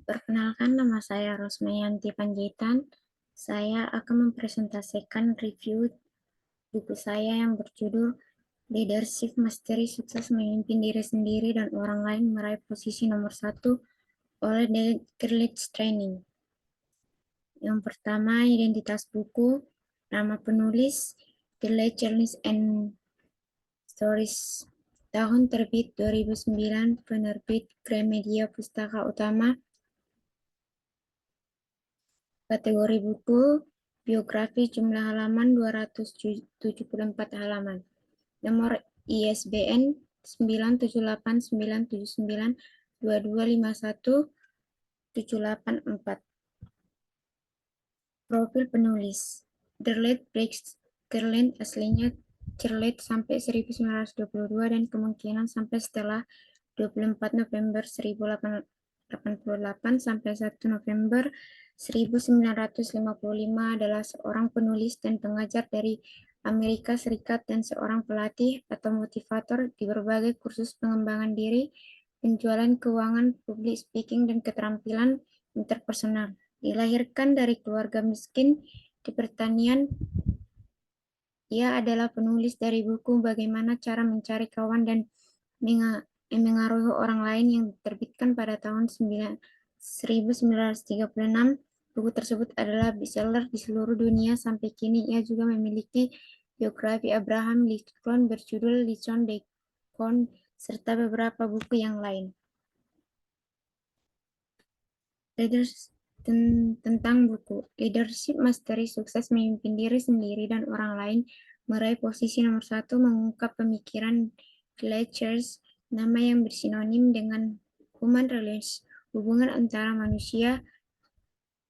Perkenalkan, nama saya Rosmayanti Panjaitan. Saya akan mempresentasikan review buku saya yang berjudul Leadership Mastery Sukses Memimpin Diri Sendiri dan Orang Lain Meraih Posisi Nomor 1 oleh The Girlitz Training. Yang pertama, identitas buku, nama penulis, The Light Journeys and Stories. Tahun terbit 2009, penerbit Gramedia Pustaka Utama. Kategori buku, biografi, jumlah halaman 274 halaman. Nomor ISBN 97899225178. Profil penulis. Derlet Briggs Gerland, aslinya Cerlet sampai 1922 dan kemungkinan sampai setelah 24 November 1888 sampai 1 November 1955 adalah seorang penulis dan pengajar dari Amerika Serikat dan seorang pelatih atau motivator di berbagai kursus pengembangan diri, penjualan keuangan, public speaking, dan keterampilan interpersonal. Dilahirkan dari keluarga miskin di pertanian, ia adalah penulis dari buku Bagaimana Cara Mencari Kawan dan Mengaruhi Orang Lain yang diterbitkan pada tahun 1936. Buku tersebut adalah bestseller di seluruh dunia sampai kini. Ia juga memiliki biografi Abraham Lincoln berjudul Lincoln Deacon serta beberapa buku yang lain. Tentang buku Leadership Mastery Sukses Memimpin Diri Sendiri dan Orang Lain Meraih Posisi Nomor 1 mengungkap pemikiran Gleichers, nama yang bersinonim dengan human relations, hubungan antara manusia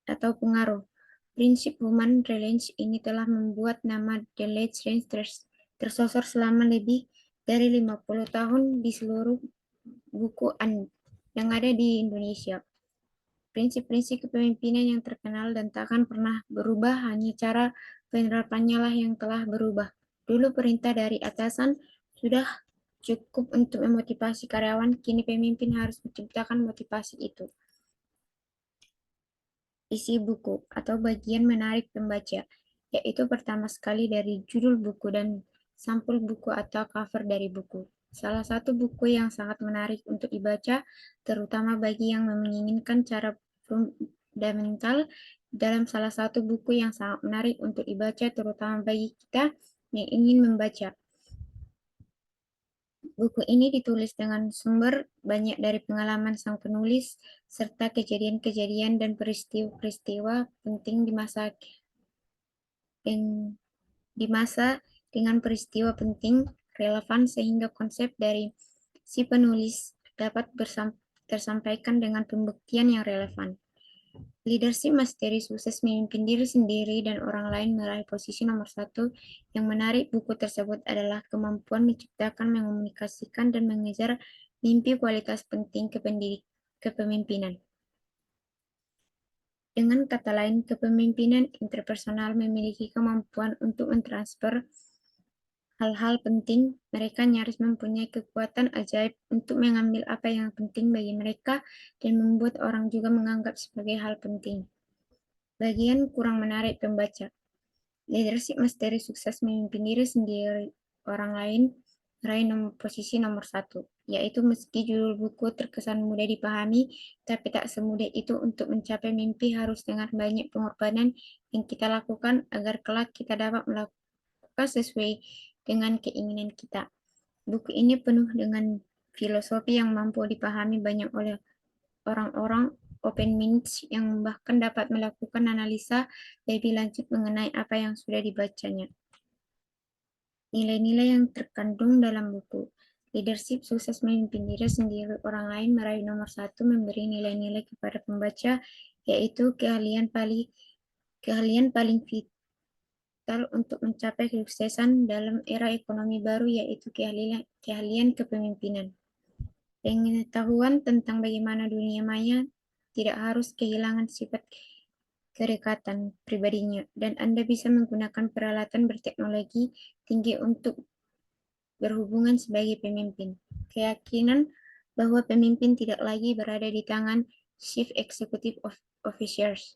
atau pengaruh. Prinsip human relations ini telah membuat nama The Gleichers tersosor selama lebih dari 50 tahun di seluruh buku yang ada di Indonesia. Prinsip-prinsip kepemimpinan yang terkenal dan tak akan pernah berubah, hanya cara penerapannya lah yang telah berubah. Dulu perintah dari atasan sudah cukup untuk memotivasi karyawan, kini pemimpin harus menciptakan motivasi itu. Isi buku atau bagian menarik pembaca, yaitu pertama sekali dari judul buku dan sampul buku atau cover dari buku. Salah satu buku yang sangat menarik untuk dibaca, terutama bagi yang menginginkan cara fundamental, dalam salah satu buku yang sangat menarik untuk dibaca, terutama bagi kita yang ingin membaca. Buku ini ditulis dengan sumber banyak dari pengalaman sang penulis, serta kejadian-kejadian dan peristiwa-peristiwa penting di masa dengan peristiwa penting relevan sehingga konsep dari si penulis dapat tersampaikan dengan pembuktian yang relevan. Leadership Mastery Sukses Memimpin Diri Sendiri dan Orang Lain Meraih Posisi Nomor 1. Yang menarik buku tersebut adalah kemampuan menciptakan, mengomunikasikan, dan mengejar mimpi kualitas penting kepemimpinan. Dengan kata lain, kepemimpinan interpersonal memiliki kemampuan untuk mentransfer hal-hal penting. Mereka nyaris mempunyai kekuatan ajaib untuk mengambil apa yang penting bagi mereka dan membuat orang juga menganggap sebagai hal penting. Bagian kurang menarik pembaca. Leadership Mastery Sukses Memimpin Diri Sendiri Orang Lain meraih posisi nomor 1, yaitu meski judul buku terkesan mudah dipahami, tapi tak semudah itu untuk mencapai mimpi harus dengan banyak pengorbanan yang kita lakukan agar kelak kita dapat melakukan sesuai dengan keinginan kita. Buku ini penuh dengan filosofi yang mampu dipahami banyak oleh orang-orang open minds yang bahkan dapat melakukan analisa lebih lanjut mengenai apa yang sudah dibacanya. Nilai-nilai yang terkandung dalam buku Leadership Sukses Memimpin Diri Sendiri Orang Lain Meraih Nomor 1 memberi nilai-nilai kepada pembaca, yaitu keahlian paling vital untuk mencapai kesuksesan dalam era ekonomi baru, yaitu keahlian kepemimpinan. Pengetahuan tentang bagaimana dunia maya tidak harus kehilangan sifat kedekatan pribadinya, dan Anda bisa menggunakan peralatan berteknologi tinggi untuk berhubungan sebagai pemimpin. Keyakinan bahwa pemimpin tidak lagi berada di tangan Chief Executive Officers.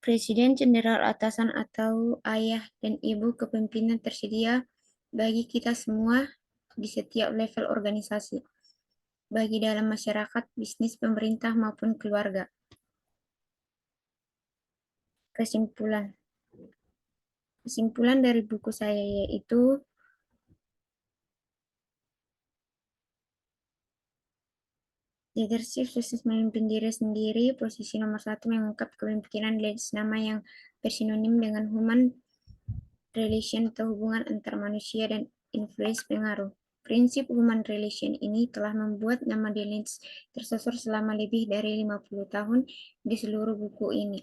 Presiden, jenderal, atasan, atau ayah dan ibu kepemimpinan tersedia bagi kita semua di setiap level organisasi, bagi dalam masyarakat, bisnis, pemerintah, maupun keluarga. Kesimpulan. Kesimpulan dari buku saya yaitu leadership sukses memimpin diri sendiri. Posisi nomor 1 mengungkap kepemimpinan leads, nama yang bersinonim dengan human relation atau hubungan antar manusia dan influence pengaruh. Prinsip human relation ini telah membuat nama The Leads tersusun selama lebih dari 50 tahun di seluruh buku ini.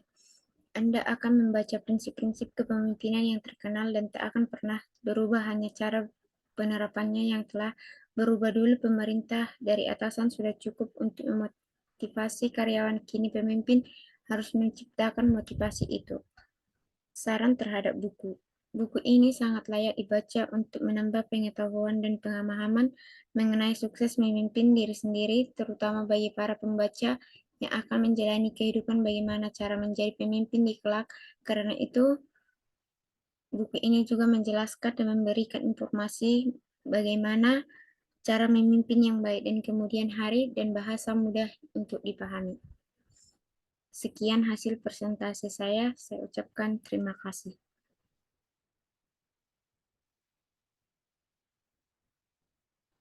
Anda akan membaca prinsip-prinsip kepemimpinan yang terkenal dan tak akan pernah berubah, hanya cara penerapannya yang telah berubah. Dulu pemerintah dari atasan sudah cukup untuk memotivasi karyawan, kini pemimpin harus menciptakan motivasi itu. Saran terhadap buku. Buku ini sangat layak dibaca untuk menambah pengetahuan dan pemahaman mengenai sukses memimpin diri sendiri, terutama bagi para pembaca yang akan menjalani kehidupan bagaimana cara menjadi pemimpin di kelak. Karena itu, buku ini juga menjelaskan dan memberikan informasi bagaimana cara memimpin yang baik dan kemudian hari dan bahasa mudah untuk dipahami. Sekian hasil presentasi saya ucapkan terima kasih.